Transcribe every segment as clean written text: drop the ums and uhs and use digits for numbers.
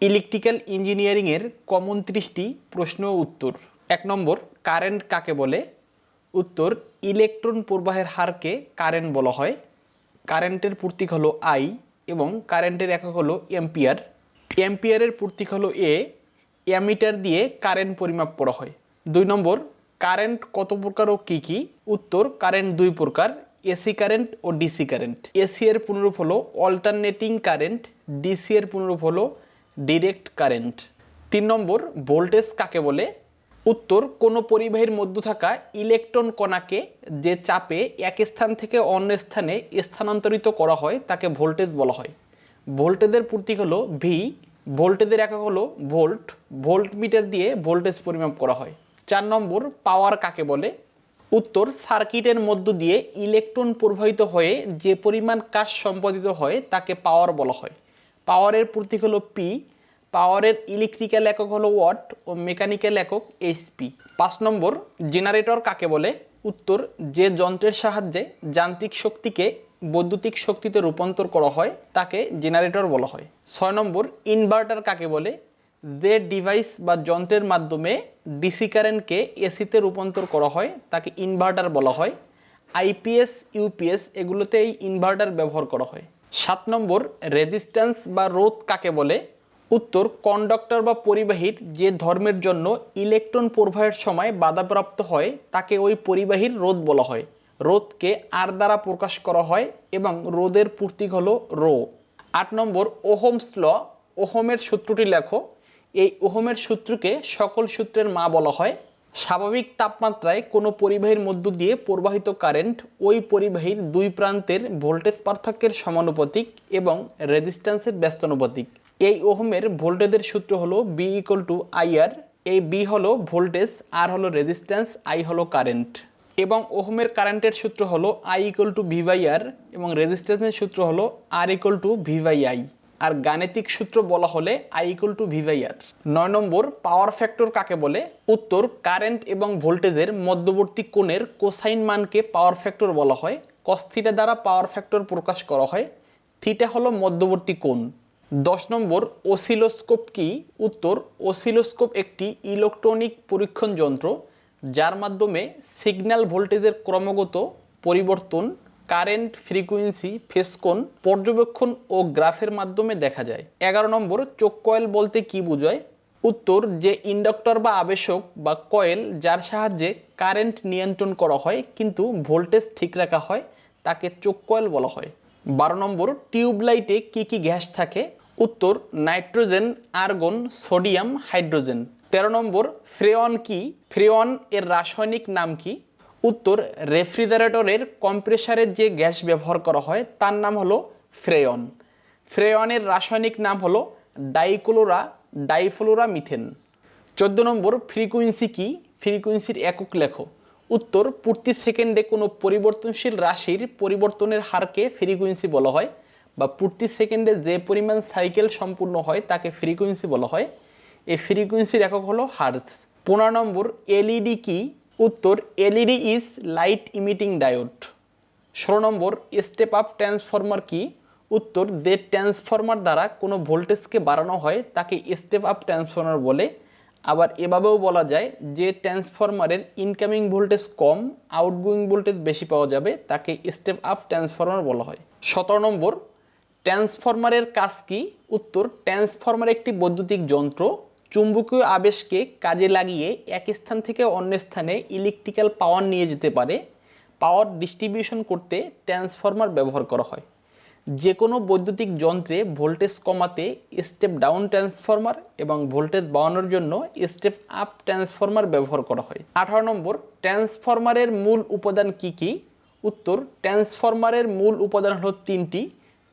Electrical ইঞ্জিনিয়ারিংয়ের common 30টি প্রশ্ন ও উত্তর। 1 নম্বর, কারেন্ট কাকে বলে? উত্তর, ইলেকট্রন প্রবাহের হারকে কারেন্ট বলা হয়। কারেন্টের প্রতীক হলো আই এবং কারেন্টের একক হলো অ্যাম্পিয়ার। অ্যাম্পিয়ারের প্রতীক হলো এ। অ্যামিটার দিয়ে কারেন্ট পরিমাপ করা হয়। 2 নম্বর, কারেন্ট কত প্রকার ও কি কি? উত্তর, কারেন্ট 2 প্রকার, এসি কারেন্ট ও ডিসি কারেন্ট। এসি এর পুনরূপ হলো অল্টারনেটিং কারেন্ট, ডিসি এর পুনরূপ হলো ডিরেক্ট কারেন্ট। 3 নম্বর, ভোল্টেজ কাকে বলে? উত্তর, কোনো পরিবাহীর মধ্যে থাকা ইলেকট্রন কণাকে যে চাপে এক স্থান থেকে অন্য স্থানে স্থানান্তরিত করা হয় তাকে ভোল্টেজ বলা হয়। ভোল্টেজের প্রতীক হলো ভি। ভোল্টেজের একক হলো ভোল্ট। ভোল্টমিটার দিয়ে ভোল্টেজ পরিমাপ করা হয়। 4 নম্বর, পাওয়ার কাকে বলে? উত্তর, সার্কিটের মধ্য দিয়ে ইলেকট্রন প্রবাহিত হয়ে যে পরিমাণ কাজ সম্পাদিত হয় তাকে পাওয়ার বলা হয়। পাওয়ারের প্রতীক হলো পি। পাওয়ারের ইলেকট্রিক্যাল একক হলো ওয়াট ও মেকানিক্যাল একক এইচপি। 5 নম্বর, জেনারেটর কাকে বলে? উত্তর, যে যন্ত্রের সাহায্যে যান্ত্রিক শক্তিকে বৈদ্যুতিক শক্তিতে রূপান্তর করা হয় তাকে জেনারেটর বলা হয়। 6 নম্বর, ইনভার্টার কাকে বলে? যে ডিভাইস বা যন্ত্রের মাধ্যমে ডিসি কারেন্টকে এসিতে রূপান্তর করা হয় তাকে ইনভার্টার বলা হয়। আইপিএস, ইউপিএস এগুলোতে এই ইনভার্টার ব্যবহার করা হয়। 7 নম্বর, রেজিস্ট্যান্স বা রোধ কাকে বলে? উত্তর, কন্ডাক্টর বা পরিবাহীর যে ধর্মের জন্য ইলেকট্রন প্রবাহের সময় বাধাপ্রাপ্ত হয় তাকে ওই পরিবাহীর রোধ বলা হয়। রোধকে আর দ্বারা প্রকাশ করা হয় এবং রোধের প্রতীক হলো রো। 8 নম্বর, ওহমস ল। ওহমের সূত্রটি লেখো। এই ওহমের সূত্রকে সকল সূত্রের মা বলা হয়। স্বাভাবিক তাপমাত্রায় কোনো পরিবাহীর মধ্য দিয়ে প্রবাহিত কারেন্ট ওই পরিবাহীর দুই প্রান্তের ভোল্টেজ পার্থক্যের সমানুপাতিক এবং রেজিস্ট্যান্সের ব্যস্তানুপাতিক। এই ওহমের ভোল্টেজের সূত্র হলো বি ইকুয়াল টু আইআর। এই বি হলো ভোল্টেজ, আর হলো রেজিস্ট্যান্স, আই হলো কারেন্ট। এবং ওহমের কারেন্টের সূত্র হলো I equal to V by R এবং রেজিস্ট্যান্সের সূত্র হলো R equal to V by I. আর গাণিতিক সূত্র বলা হলে I equal to V by R. 9 নম্বর, পাওয়ার ফ্যাক্টর কাকে বলে? উত্তর, কারেন্ট এবং ভোল্টেজের মধ্যবর্তী কোণের কোসাইন মানকে পাওয়ার ফ্যাক্টর বলা হয়। কস থিটা দ্বারা পাওয়ার ফ্যাক্টর প্রকাশ করা হয়। থিটা হলো মধ্যবর্তী কোণ। 10 নম্বর, অসিলোস্কোপ কি? উত্তর, অসিলোস্কোপ একটি ইলেকট্রনিক পরীক্ষণ যন্ত্র যার মাধ্যমে সিগন্যাল ভোল্টেজের ক্রমাগত পরিবর্তন, কারেন্ট, ফ্রিকোয়েন্সি, ফেজ কোণ পর্যবেক্ষণ ও গ্রাফের মাধ্যমে দেখা যায়। 11 নম্বর, চোখ কয়েল বলতে কি বোঝায়? উত্তর, যে ইন্ডাক্টর বা আবেশক বা কয়েল যার সাহায্যে কারেন্ট নিয়ন্ত্রণ করা হয় কিন্তু ভোল্টেজ ঠিক রাখা হয় তাকে চোখ কয়েল বলা হয়। 12 নম্বর, টিউবলাইটে কি কি গ্যাস থাকে? উত্তর, নাইট্রোজেন, আর্গন, সোডিয়াম, হাইড্রোজেন। 13 নম্বর, ফ্রেয়ন কি? ফ্রেয়ন এর রাসায়নিক নাম কি? উত্তর, রেফ্রিজারেটরের কম্প্রেসারের যে গ্যাস ব্যবহার করা হয় তার নাম হলো ফ্রেয়ন। ফ্রেয়নের রাসায়নিক নাম হলো ডাইফ্লোরা মিথেন। 14 নম্বর, ফ্রিকোয়েন্সি কি? ফ্রিকোয়েন্সির একক লেখো। উত্তর, প্রতি সেকেন্ডে কোনো পরিবর্তনশীল রাশির পরিবর্তনের হারকে ফ্রিকোয়েন্সি বলা হয়, বা প্রতি সেকেন্ডে যে পরিমাণ সাইকেল সম্পূর্ণ হয় তাকে ফ্রিকোয়েন্সি বলা হয়। এই ফ্রিকোয়েন্সির একক হলো হার্জ। 15 নম্বর, এলইডি কি? উত্তর, LED is light emitting diode. 16 number, step up transformer কি? উত্তর, যে ট্রান্সফরমার দ্বারা কোনো ভোল্টেজকে বাড়ানো হয় তাকে স্টেপ আপ ট্রান্সফরমার বলে। আবার এভাবেও বলা যায় যে ট্রান্সফরমারের ইনকামিং ভোল্টেজ কম, আউটগোয়িং ভোল্টেজ বেশি পাওয়া যাবে তাকে স্টেপ আপ ট্রান্সফরমার বলা হয়। 17 নম্বর, ট্রান্সফরমারের কাজ কি? উত্তর, ট্রান্সফরমার একটি বৈদ্যুতিক যন্ত্র চুম্বকীয় আবেশকে কাজে লাগিয়ে এক স্থান থেকে অন্য স্থানে ইলেকট্রিক্যাল পাওয়ার নিয়ে যেতে পারে। পাওয়ার ডিস্ট্রিবিউশন করতে ট্রান্সফরমার ব্যবহার করা হয়। যে কোনো বৈদ্যুতিক যন্ত্রে ভোল্টেজ কমাতে স্টেপ ডাউন ট্রান্সফরমার এবং ভোল্টেজ বাড়ানোর জন্য স্টেপ আপ ট্রান্সফরমার ব্যবহার করা হয়। 18 নম্বর, ট্রান্সফরমারের মূল উপাদান কি কি? উত্তর, ট্রান্সফরমারের মূল উপাদান হলো তিনটি: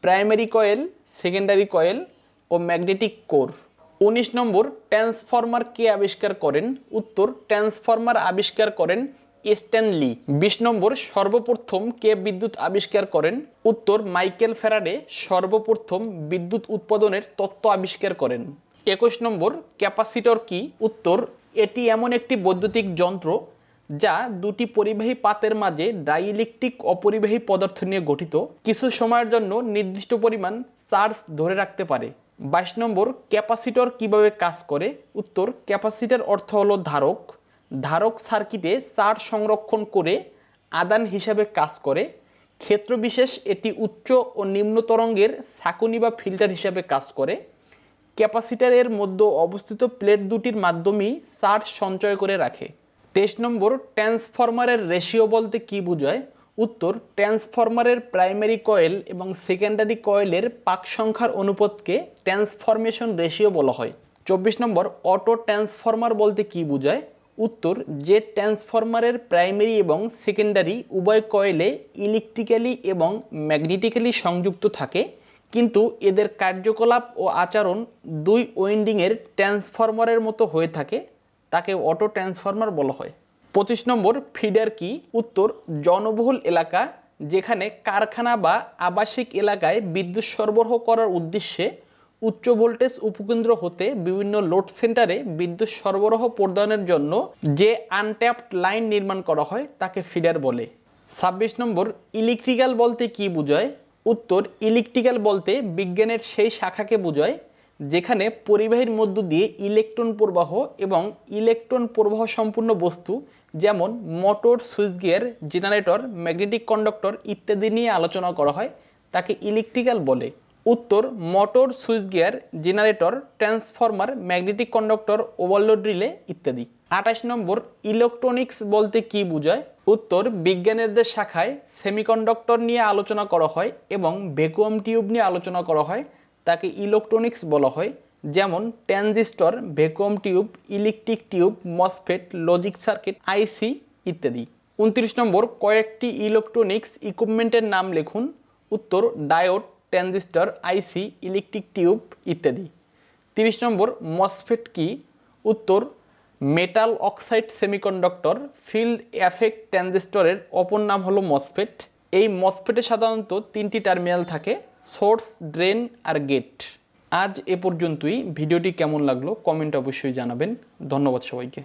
প্রাইমারি কয়েল, সেকেন্ডারি কয়েল ও ম্যাগনেটিক কোর। 19 নম্বর, ট্রান্সফরমার কে আবিষ্কার করেন? উত্তর, ট্রান্সফরমার আবিষ্কার করেন স্ট্যানলি। 20 নম্বর, সর্বপ্রথম কে বিদ্যুৎ আবিষ্কার করেন? উত্তর, মাইকেল ফ্যারাডে সর্বপ্রথম বিদ্যুৎ উৎপাদনের তত্ত্ব আবিষ্কার করেন। 21 নম্বর, ক্যাপাসিটর কি? উত্তর, এটি এমন একটি বৈদ্যুতিক যন্ত্র যা দুটি পরিবাহী পাতের মাঝে ডাইইলেকট্রিক অপরিবাহী পদার্থ নিয়ে গঠিত। কিছু সময়ের জন্য নির্দিষ্ট পরিমাণ চার্জ ধরে রাখতে পারে। 22 নম্বর ক্যাপাসিটর কিভাবে কাজ করে? উত্তর, ক্যাপাসিটর অর্থ হলো ধারক। ধারক সার্কিটে চার্জ সংরক্ষণ করে আদান হিসাবে কাজ করে। ক্ষেত্র বিশেষ এটি উচ্চ ও নিম্ন তরঙ্গের ছাঁকনি বা ফিল্টার হিসাবে কাজ করে। ক্যাপাসিটরের মধ্যে অবস্থিত প্লেট দুটির মাধ্যমেই চার্জ সঞ্চয় করে রাখে। 23 নম্বর ট্রান্সফরমারের রেশিও বলতে কি বোঝায়? উত্তর, ট্রান্সফরমারের প্রাইমারি কয়েল এবং সেকেন্ডারি কয়েলের পাক সংখ্যার অনুপাতকে ট্রান্সফরমেশন রেশিও বলা হয়। 24 নম্বর অটো ট্রান্সফরমার বলতে কি বোঝায়? উত্তর, যে ট্রান্সফরমারের প্রাইমারি এবং সেকেন্ডারি উভয় কয়েলে ইলেকট্রিক্যালি এবং ম্যাগনেটিক্যালি সংযুক্ত থাকে, কিন্তু এদের কার্যকলাপ ও আচরণ দুই ওয়াইন্ডিংয়ের ট্রান্সফরমারের মতো হয়ে থাকে, তাকে অটো ট্রান্সফরমার বলা হয়। 25 নম্বর ফিডার কি? উত্তর, জনবহুল এলাকা যেখানে কারখানা বা আবাসিক এলাকায় বিদ্যুৎ সরবরাহ করার উদ্দেশ্যে উচ্চ ভোল্টেজ উপকেন্দ্র হতে বিভিন্ন লোড সেন্টারে বিদ্যুৎ সরবরাহ প্রদানের জন্য যে আনট্যাপড লাইন নির্মাণ করা হয় তাকে ফিডার বলে। 26 নম্বর ইলেকট্রিক্যাল বলতে কি বোঝায়? উত্তর, ইলেকট্রিক্যাল বলতে বিজ্ঞানের সেই শাখাকে বোঝায় যেখানে পরিবাহীর মধ্য দিয়ে ইলেকট্রন প্রবাহ এবং ইলেকট্রন প্রবাহ সম্পূর্ণ বস্তু যেমন motor, switch gear, generator, magnetic conductor ইত্যাদি নিয়ে আলোচনা করা হয়, তাকে ইলেকট্রিক্যাল বলে। উত্তর, motor, switch gear, generator, transformer, magnetic conductor, overload relay ইত্যাদি। 28 নম্বর ইলেকট্রনিক্স বলতে কি বোঝায়? উত্তর, বিজ্ঞানের যে শাখায় সেমিকন্ডাক্টর নিয়ে আলোচনা করা হয় এবং ভ্যাকুয়াম টিউব নিয়ে আলোচনা করা হয় তাকে ইলেকট্রনিক্স বলা হয়, যেমন transistor, vacuum tube, electric tube, MOSFET, logic circuit, IC ইত্যাদি। 29 নম্বর কয়েকটি ইলেকট্রনিক্স ইকুইপমেন্টের নাম লিখুন। উত্তর, diode, transistor, IC, electric tube ইত্যাদি। 30 নম্বর মসফেট কি? উত্তর, metal oxide semiconductor field effect ট্রানজিস্টরের অপর নাম হলো মসফেট। এই মসফেটে সাধারণত তিনটি টার্মিনাল থাকে, সোর্স, ড্রেন আর গেট। আজ এ পর্যন্তই। ভিডিওটি কেমন লাগলো কমেন্ট অবশ্যই জানাবেন। ধন্যবাদ সবাইকে।